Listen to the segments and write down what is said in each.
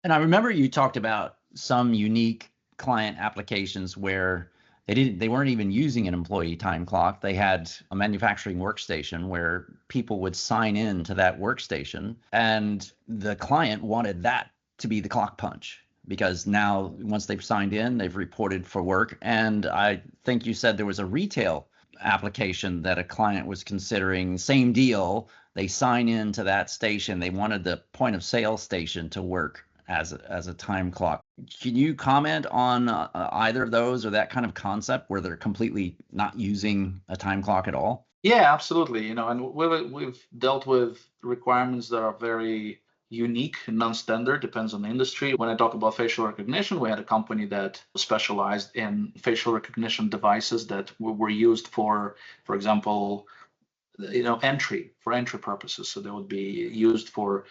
And I remember you talked about some unique client applications where they weren't even using an employee time clock. They had a manufacturing workstation where people would sign in to that workstation, and the client wanted that to be the clock punch because now once they've signed in, they've reported for work. And I think you said there was a retail application that a client was considering, same deal. They sign in to that station. They wanted the point of sale station to work as a time clock. Can you comment on either of those or that kind of concept where they're completely not using a time clock at all? Yeah, absolutely. And we've dealt with requirements that are very unique and non-standard, depends on the industry. When I talk about facial recognition, we had a company that specialized in facial recognition devices that were used for example, entry purposes. So they would be used for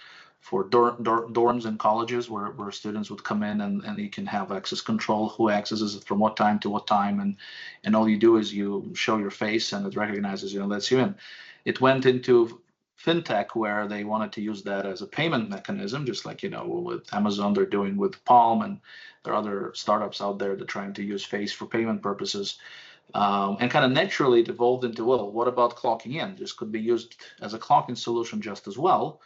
dorms and colleges where students would come in, and you can have access control who accesses it from what time to what time, and all you do is you show your face and it recognizes you and lets you in. It went into fintech where they wanted to use that as a payment mechanism, just like with Amazon they're doing with Palm, and there are other startups out there that are trying to use face for payment purposes. And kind of naturally it evolved into, well, what about clocking in? This could be used as a clocking solution just as well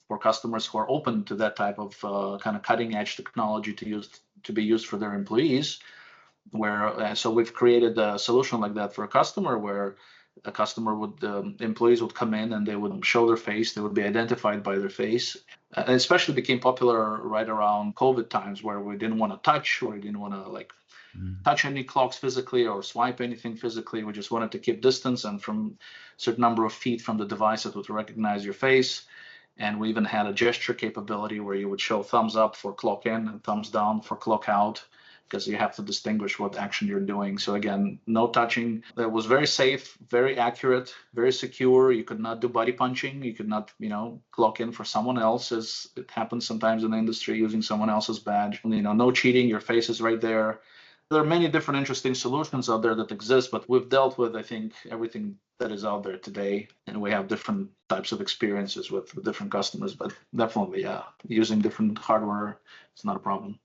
for customers who are open to that type of kind of cutting edge technology to be used for their employees. So we've created a solution like that for a customer where a customer would employees would come in and they would show their face, they would be identified by their face. It especially became popular right around COVID times where we didn't want to touch, or we didn't want to touch any clocks physically or swipe anything physically. We just wanted to keep distance, and from a certain number of feet from the device it would recognize your face. And we even had a gesture capability where you would show thumbs up for clock in and thumbs down for clock out, because you have to distinguish what action you're doing. So again, no touching. That was very safe, very accurate, very secure. You could not do body punching. You could not, clock in for someone else, as it happens sometimes in the industry, using someone else's badge. No cheating. Your face is right there. There are many different interesting solutions out there that exist, but we've dealt with, I think, everything that is out there today, and we have different types of experiences with different customers. But definitely, yeah, using different hardware is not a problem.